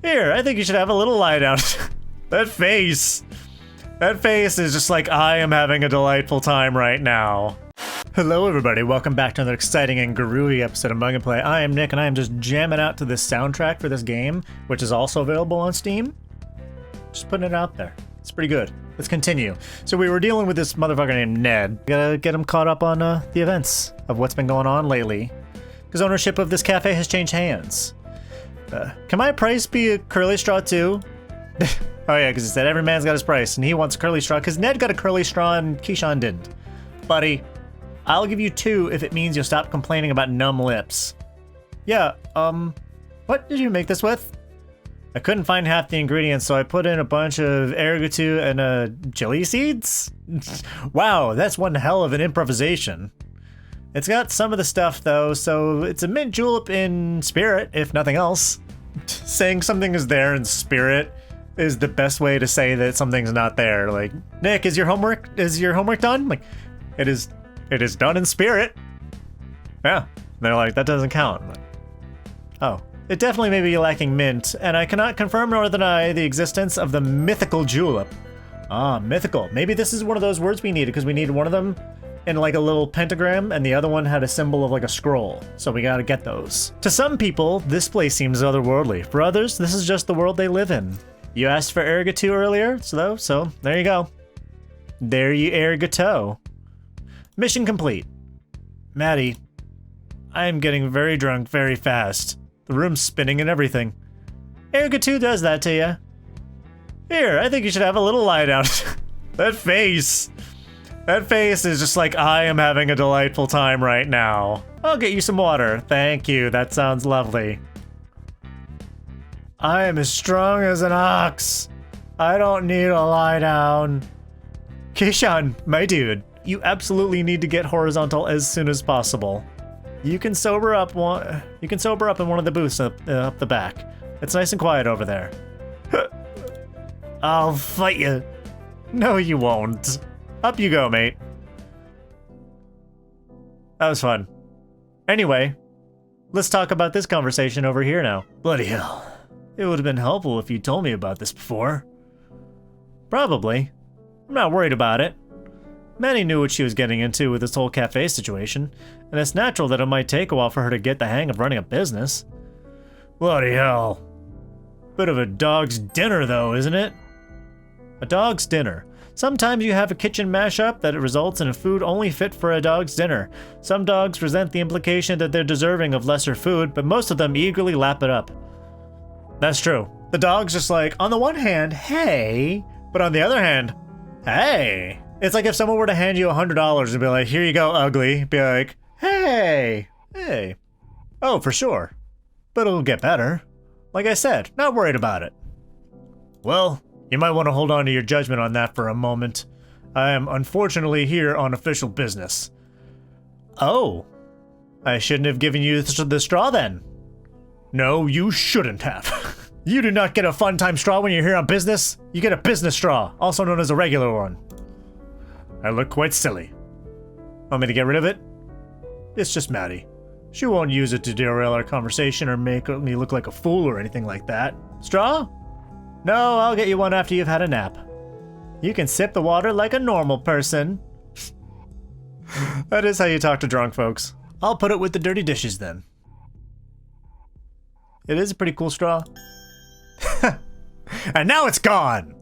Here, I think you should have a little lie down. That face. That face is just like, I am having a delightful time right now. Hello everybody, welcome back to another exciting and groovy episode of Mug&Play. I am Nick and I am just jamming out to this soundtrack for this game, which is also available on Steam. Just putting it out there. It's pretty good. Let's continue. So we were dealing with this motherfucker named Ned. Gotta get him caught up on the events of what's been going on lately. Because ownership of this cafe has changed hands. Can my price be a curly straw too? Oh yeah, because he said every man's got his price, and he wants a curly straw, because Ned got a curly straw and Keyshawn didn't. Buddy, I'll give you 2 if it means you'll stop complaining about numb lips. Yeah, what did you make this with? I couldn't find half the ingredients, so I put in a bunch of ergot and chili seeds? Wow, that's one hell of an improvisation. It's got some of the stuff though, so it's a mint julep in spirit, if nothing else. Saying something is there in spirit is the best way to say that something's not there. Like, Nick, is your homework done? Like, it is done in spirit. Yeah. They're like, that doesn't count. Like, oh. It definitely may be lacking mint, and I cannot confirm nor deny the existence of the mythical julep. Ah, mythical. Maybe this is one of those words we needed, because we needed one of them in like a little pentagram, and the other one had a symbol of like a scroll. So we gotta get those. To some people, this place seems otherworldly. For others, this is just the world they live in. You asked for ergot earlier, so there you go. There you ergot. Mission complete. Maddie, I am getting very drunk very fast. The room's spinning and everything. Ergot does that to you. Here, I think you should have a little lie down. That face. That face is just like, I am having a delightful time right now. I'll get you some water. Thank you, that sounds lovely. I am as strong as an ox. I don't need a lie down. Keyshawn, my dude, you absolutely need to get horizontal as soon as possible. You can sober up in one of the booths up the back. It's nice and quiet over there. I'll fight you. No, you won't. Up you go, mate. That was fun. Anyway, let's talk about this conversation over here now. Bloody hell. It would have been helpful if you told me about this before. Probably. I'm not worried about it. Manny knew what she was getting into with this whole cafe situation, and it's natural that it might take a while for her to get the hang of running a business. Bloody hell. Bit of a dog's dinner though, isn't it? A dog's dinner. Sometimes you have a kitchen mashup that results in a food only fit for a dog's dinner. Some dogs resent the implication that they're deserving of lesser food, but most of them eagerly lap it up. That's true. The dog's just like, on the one hand, hey, but on the other hand, hey. It's like if someone were to hand you $100 and be like, here you go, ugly. Be like, hey, hey. Oh, for sure. But it'll get better. Like I said, not worried about it. Well, you might want to hold on to your judgment on that for a moment. I am unfortunately here on official business. Oh. I shouldn't have given you the straw then. No, you shouldn't have. You do not get a fun time straw when you're here on business. You get a business straw, also known as a regular one. I look quite silly. Want me to get rid of it? It's just Maddie. She won't use it to derail our conversation or make me look like a fool or anything like that. Straw? No, I'll get you one after you've had a nap. You can sip the water like a normal person. That is how you talk to drunk folks. I'll put it with the dirty dishes then. It is a pretty cool straw. And now it's gone!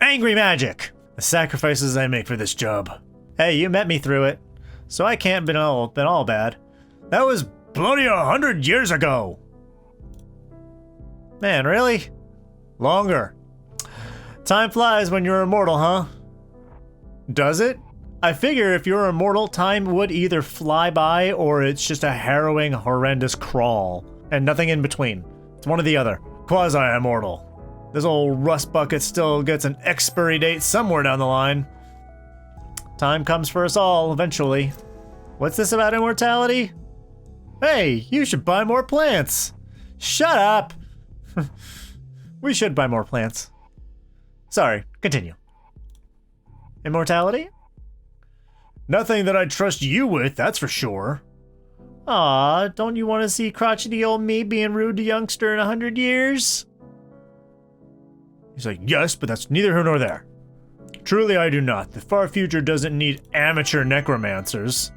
Angry magic! The sacrifices I make for this job. Hey, you met me through it, so I can't been all bad. That was bloody 100 years ago. Man, really? Longer. Time flies when you're immortal, huh? Does it? I figure if you're immortal, time would either fly by or it's just a harrowing, horrendous crawl, and nothing in between. It's one or the other. Quasi-immortal. This old rust bucket still gets an expiry date somewhere down the line. Time comes for us all, eventually. What's this about immortality? Hey, you should buy more plants. Shut up! We should buy more plants. Sorry, continue. Immortality? Nothing that I'd trust you with, that's for sure. Aw, don't you want to see crotchety old me being rude to youngster in 100 years? He's like, yes, but that's neither here nor there. Truly I do not. The far future doesn't need amateur necromancers.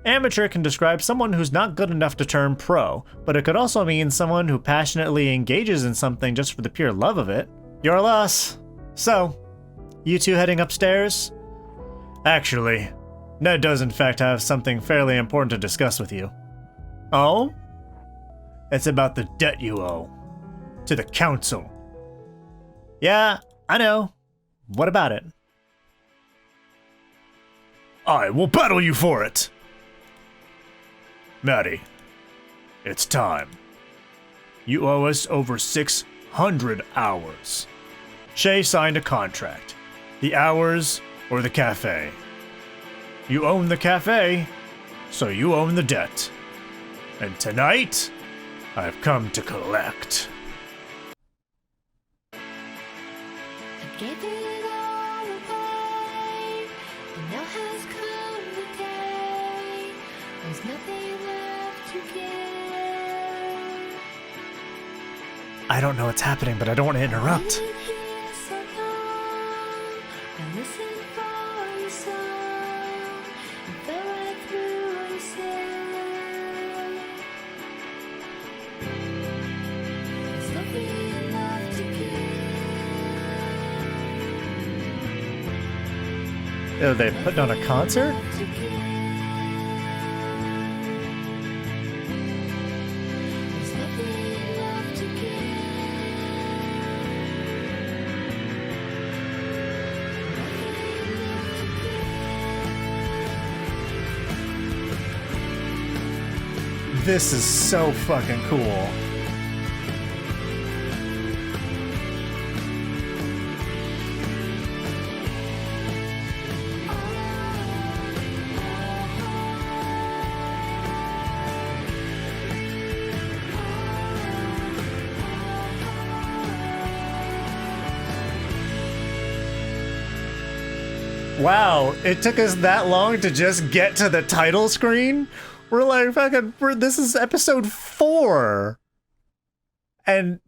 Amateur can describe someone who's not good enough to turn pro, but it could also mean someone who passionately engages in something just for the pure love of it. Your loss. So, you two heading upstairs? Actually, Ned does in fact have something fairly important to discuss with you. Oh? It's about the debt you owe. To the council. Yeah, I know. What about it? I will battle you for it! Maddie, it's time. You owe us over 600 hours. Shay signed a contract. The hours or the cafe. You own the cafe, so you own the debt. And tonight, I've come to collect. I gave it all away, and now has come the day. There's nothing left to give. I don't know what's happening, but I don't want to interrupt. Waited here so long, I listened for your song, and fell right through what you said. There's nothing left to give. Oh, they putting on a concert? To give. There's nothing left to give. This is so fucking cool. Wow, it took us that long to just get to the title screen? We're like, fucking, this is episode 4. And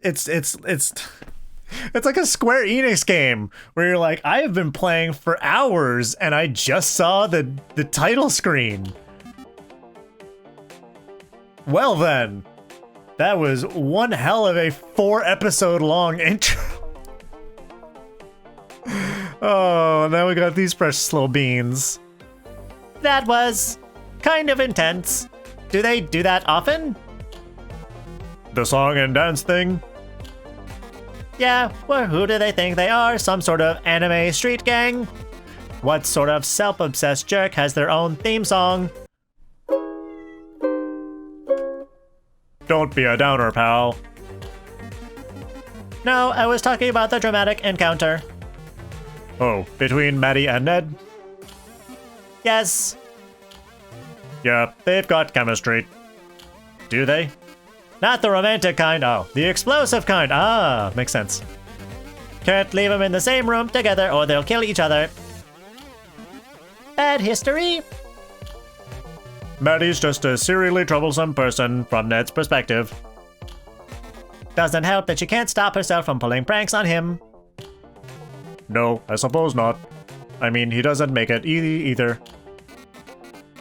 it's like a Square Enix game where you're like, I have been playing for hours and I just saw the title screen. Well then, that was one hell of a 4-episode long intro. Oh, now we got these precious little beans. That was kind of intense. Do they do that often? The song and dance thing? Yeah, well, who do they think they are? Some sort of anime street gang? What sort of self-obsessed jerk has their own theme song? Don't be a downer, pal. No, I was talking about the dramatic encounter. Oh, between Maddie and Ned? Yes. Yeah, they've got chemistry. Do they? Not the romantic kind, oh, the explosive kind. Ah, makes sense. Can't leave them in the same room together or they'll kill each other. Bad history? Maddie's just a serially troublesome person from Ned's perspective. Doesn't help that she can't stop herself from pulling pranks on him. No, I suppose not. I mean, he doesn't make it either.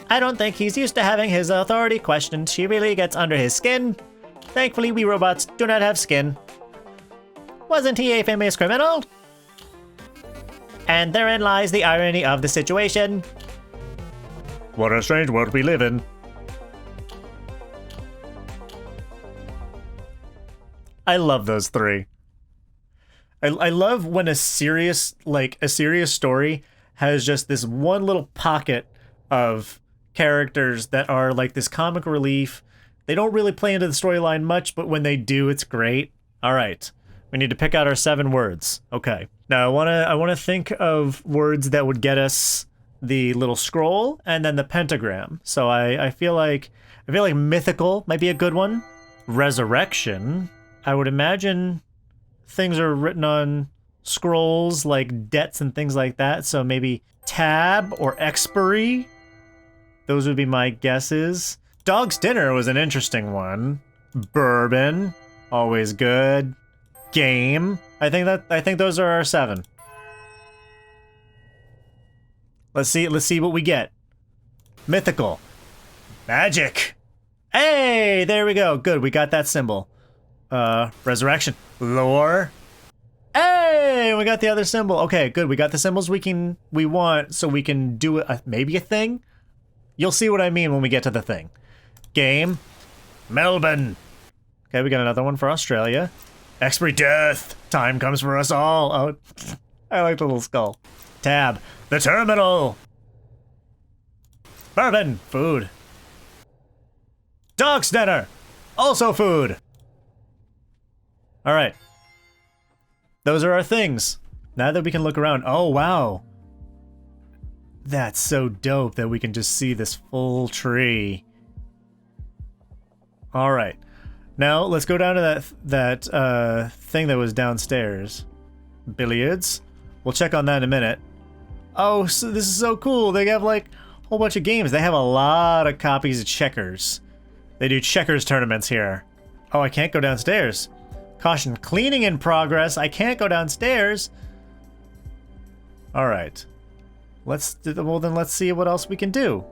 I don't think he's used to having his authority questioned. She really gets under his skin. Thankfully, we robots do not have skin. Wasn't he a famous criminal? And therein lies the irony of the situation. What a strange world we live in. I love those three. I love when a serious story has just this one little pocket of characters that are like this comic relief. They don't really play into the storyline much, but when they do, it's great. All right, we need to pick out our 7 words. Okay, now I wanna think of words that would get us the little scroll and then the pentagram. So I feel like mythical might be a good one. Resurrection. I would imagine things are written on scrolls like debts and things like that. So maybe tab or expiry. Those would be my guesses. Dog's dinner was an interesting one. Bourbon, always good. Game. I think those are our 7. Let's see what we get. Mythical. Magic. Hey, there we go. Good, we got that symbol. Resurrection. Lore. Hey, we got the other symbol. Okay, good. We got the symbols we want, so we can do maybe a thing. You'll see what I mean when we get to the thing. Game. Melbourne. Okay, we got another one for Australia. Expiry death. Time comes for us all. Oh, I like the little skull. Tab. The terminal. Bourbon. Food. Dog's dinner. Also food. All right. Those are our things. Now that we can look around. Oh, wow. That's so dope that we can just see this full tree. All right. Now, let's go down to that thing that was downstairs. Billiards. We'll check on that in a minute. Oh, so this is so cool. They have, like, a whole bunch of games. They have a lot of copies of checkers. They do checkers tournaments here. Oh, I can't go downstairs. Caution, cleaning in progress. I can't go downstairs. All right. Well, then let's see what else we can do.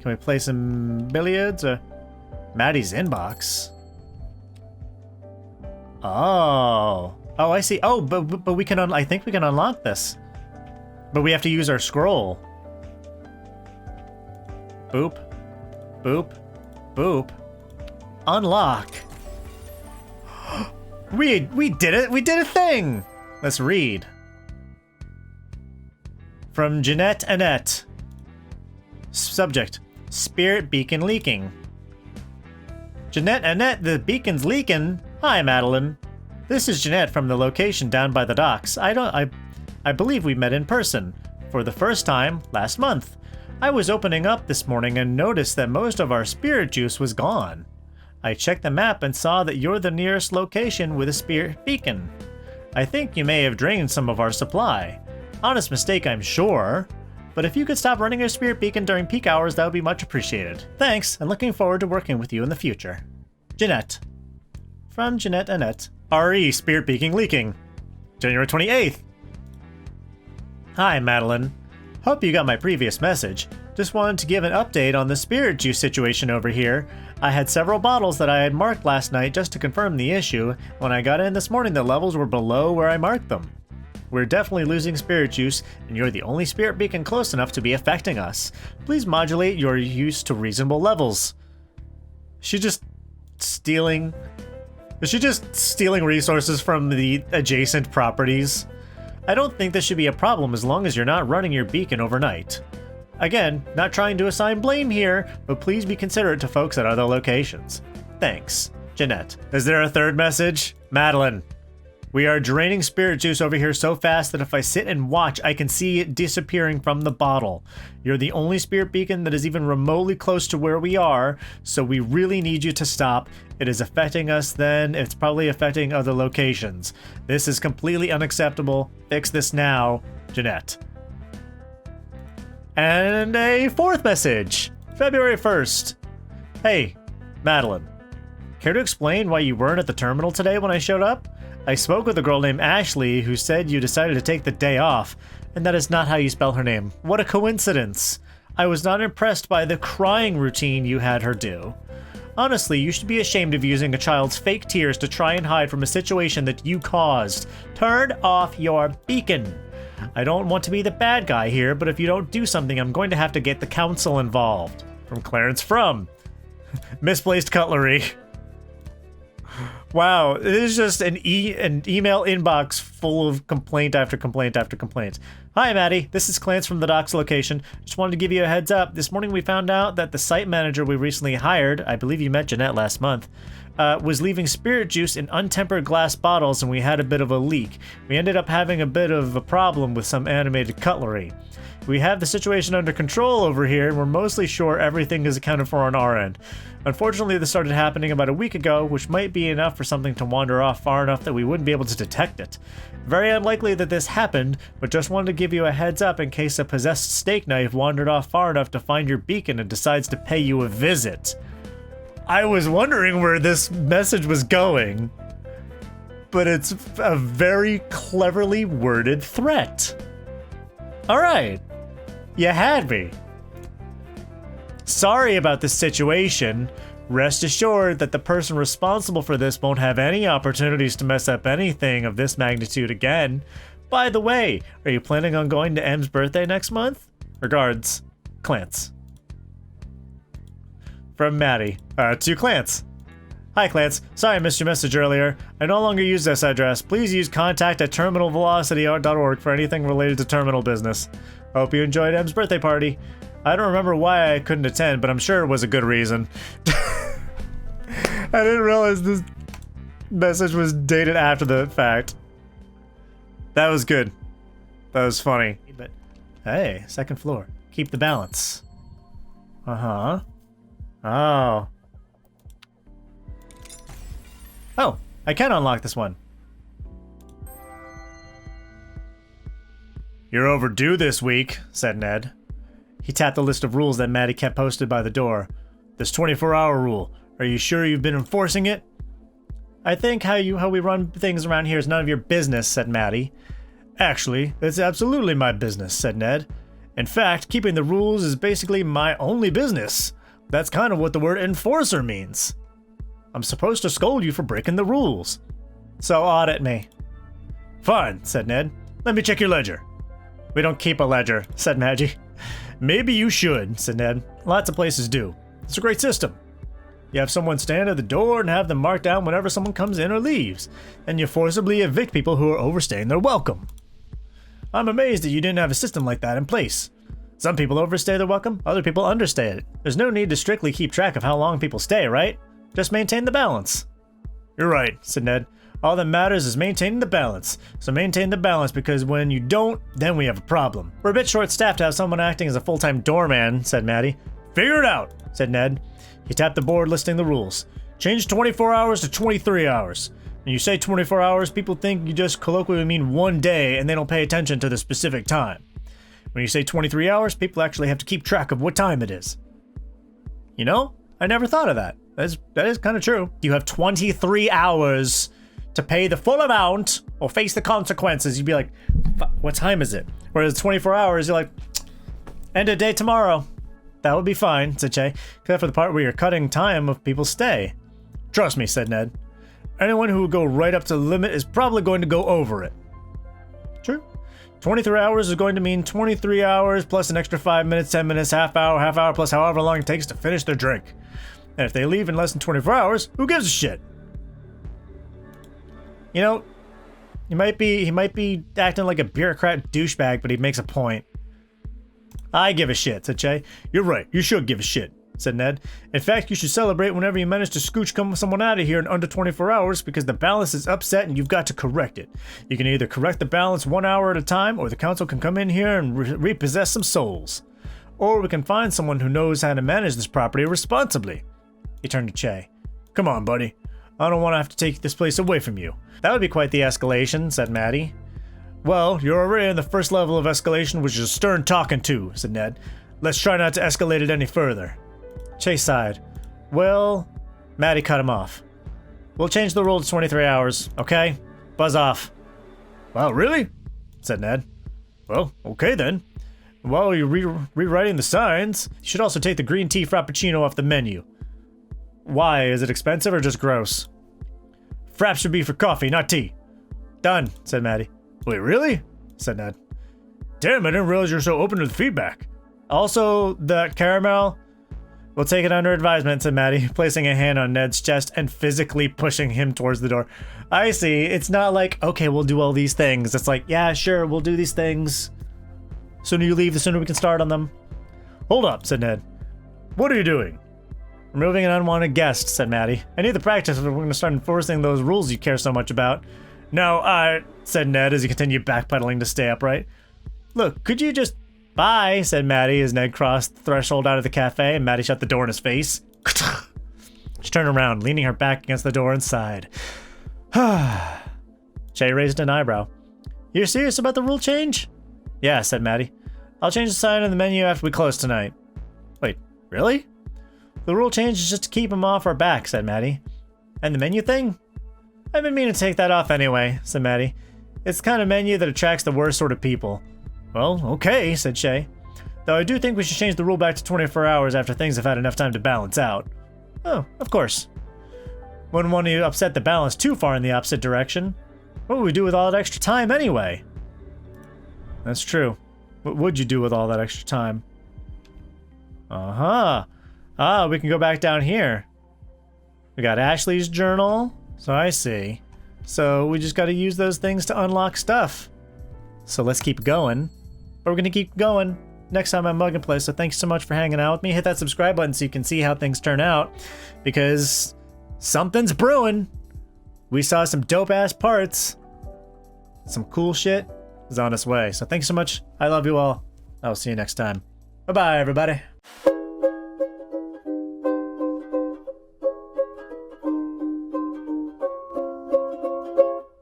Can we play some billiards or... Maddie's inbox. Oh, I see. Oh, but we can. I think we can unlock this, but we have to use our scroll. Boop, boop, boop. Unlock. We did it. We did a thing. Let's read. From Jeanette Annette. Subject: Spirit beacon leaking. Jeanette Annette, the beacon's leaking. Hi, Madeline. This is Jeanette from the location down by the docks. I believe we met in person for the first time last month. I was opening up this morning and noticed that most of our spirit juice was gone. I checked the map and saw that you're the nearest location with a spirit beacon. I think you may have drained some of our supply. Honest mistake, I'm sure. But if you could stop running your spirit beacon during peak hours, that would be much appreciated. Thanks, and looking forward to working with you in the future. Jeanette. From Jeanette Annette. RE Spirit Beacon Leaking. January 28th. Hi, Madeline. Hope you got my previous message. Just wanted to give an update on the spirit juice situation over here. I had several bottles that I had marked last night just to confirm the issue. When I got in this morning, the levels were below where I marked them. We're definitely losing spirit juice, and you're the only spirit beacon close enough to be affecting us. Please modulate your use to reasonable levels. Is she just stealing resources from the adjacent properties? I don't think this should be a problem as long as you're not running your beacon overnight. Again, not trying to assign blame here, but please be considerate to folks at other locations. Thanks, Jeanette. Is there a third message? Madeline. We are draining spirit juice over here so fast that if I sit and watch, I can see it disappearing from the bottle. You're the only spirit beacon that is even remotely close to where we are, so we really need you to stop. It is affecting us then, it's probably affecting other locations. This is completely unacceptable. Fix this now, Jeanette. And a fourth message, February 1st. Hey, Madeline. Care to explain why you weren't at the terminal today when I showed up? I spoke with a girl named Ashley who said you decided to take the day off, and that is not how you spell her name. What a coincidence. I was not impressed by the crying routine you had her do. Honestly, you should be ashamed of using a child's fake tears to try and hide from a situation that you caused. Turn off your beacon. I don't want to be the bad guy here, but if you don't do something, I'm going to have to get the council involved. From Clarence From. Misplaced cutlery. Wow, it is just an email inbox full of complaint after complaint after complaint. Hi, Maddie. This is Clarence from the docks location. Just wanted to give you a heads up. This morning we found out that the site manager we recently hired, I believe you met Jeanette last month, was leaving spirit juice in untempered glass bottles, and we had a bit of a leak. We ended up having a bit of a problem with some animated cutlery. We have the situation under control over here, and we're mostly sure everything is accounted for on our end. Unfortunately, this started happening about a week ago, which might be enough for something to wander off far enough that we wouldn't be able to detect it. Very unlikely that this happened, but just wanted to give you a heads up in case a possessed steak knife wandered off far enough to find your beacon and decides to pay you a visit. I was wondering where this message was going, but it's a very cleverly worded threat. All right, you had me. Sorry about this situation. Rest assured that the person responsible for this won't have any opportunities to mess up anything of this magnitude again. By the way, are you planning on going to M's birthday next month? Regards, Clance. From Maddie, to Clance. Hi Clance, sorry I missed your message earlier. I no longer use this address. Please use contact@terminalvelocity.org for anything related to terminal business. Hope you enjoyed M's birthday party. I don't remember why I couldn't attend, but I'm sure it was a good reason. I didn't realize this message was dated after the fact. That was good. That was funny. But hey, second floor. Keep the balance. Uh-huh. Oh. Oh, I can unlock this one. You're overdue this week, said Ned. He tapped the list of rules that Maddie kept posted by the door. This 24-hour rule. Are you sure you've been enforcing it? I think how we run things around here is none of your business, said Maddie. Actually, it's absolutely my business, said Ned. In fact, keeping the rules is basically my only business. That's kind of what the word enforcer means. I'm supposed to scold you for breaking the rules. So audit me. Fine, said Ned. Let me check your ledger. We don't keep a ledger, said Maggie. Maybe you should, said Ned. Lots of places do. It's a great system. You have someone stand at the door and have them mark down whenever someone comes in or leaves. And you forcibly evict people who are overstaying their welcome. I'm amazed that you didn't have a system like that in place. Some people overstay their welcome, other people understay it. There's no need to strictly keep track of how long people stay, right? Just maintain the balance. You're right, said Ned. All that matters is maintaining the balance. So maintain the balance, because when you don't, then we have a problem. We're a bit short-staffed to have someone acting as a full-time doorman, said Maddie. Figure it out, said Ned. He tapped the board listing the rules. Change 24 hours to 23 hours. When you say 24 hours, people think you just colloquially mean one day and they don't pay attention to the specific time. When you say 23 hours, people actually have to keep track of what time it is. You know, I never thought of that. That is kind of true. You have 23 hours to pay the full amount or face the consequences. You'd be like, what time is it? Whereas 24 hours, you're like, end of day tomorrow. That would be fine, said Che, except for the part where you're cutting time of people's stay. Trust me, said Ned. Anyone who would go right up to the limit is probably going to go over it. True. 23 hours is going to mean 23 hours plus an extra 5 minutes, 10 minutes, half hour, plus however long it takes to finish their drink. And if they leave in less than 24 hours, who gives a shit? You know, he might be acting like a bureaucrat douchebag, but he makes a point. I give a shit, said Che. You're right, you should give a shit, said Ned. In fact, you should celebrate whenever you manage to scooch someone out of here in under 24 hours, because the balance is upset and you've got to correct it. You can either correct the balance 1 hour at a time, or the council can come in here and repossess some souls. Or we can find someone who knows how to manage this property responsibly. He turned to Che. Come on, buddy. I don't want to have to take this place away from you. That would be quite the escalation, said Maddie. Well, you're already in the first level of escalation, which is a stern talking to, said Ned. Let's try not to escalate it any further. Che sighed. Well, Maddie cut him off. We'll change the rule to 23 hours, okay? Buzz off. Wow, really? Said Ned. Well, okay then. While you're rewriting the signs, you should also take the green tea frappuccino off the menu. Why? Is it expensive or just gross? Frapp should be for coffee, not tea. Done, said Maddie. Wait, really? Said Ned. Damn, I didn't realize you're so open to the feedback. Also, the caramel. We'll take it under advisement, said Maddie, placing a hand on Ned's chest and physically pushing him towards the door. I see. It's not like, okay, we'll do all these things. It's like, yeah, sure, we'll do these things. The sooner you leave, the sooner we can start on them. Hold up, said Ned. What are you doing? Removing an unwanted guest, said Maddie. I need the practice if we're going to start enforcing those rules you care so much about. No, said Ned as he continued backpedaling to stay upright. Look, could you just... Bye, said Maddie as Ned crossed the threshold out of the cafe and Maddie shut the door in his face. She turned around, leaning her back against the door and sighed. Che raised an eyebrow. You're serious about the rule change? Yeah, said Maddie. I'll change the sign on the menu after we close tonight. Wait, really? The rule change is just to keep him off our back, said Maddie. And the menu thing? I've been meaning to take that off anyway, said Maddie. It's the kind of menu that attracts the worst sort of people. Well, okay, said Shay. Though I do think we should change the rule back to 24 hours after things have had enough time to balance out. Oh, of course. Wouldn't want to upset the balance too far in the opposite direction. What would we do with all that extra time anyway? That's true. What would you do with all that extra time? Uh-huh. Ah, we can go back down here. We got Ashley's journal. So I see. So we just got to use those things to unlock stuff. So let's keep going. But we're going to keep going next time on MugAndPlay. So thanks so much for hanging out with me. Hit that subscribe button so you can see how things turn out. Because something's brewing. We saw some dope-ass parts. Some cool shit is on its way. So thanks so much. I love you all. I'll see you next time. Bye-bye, everybody.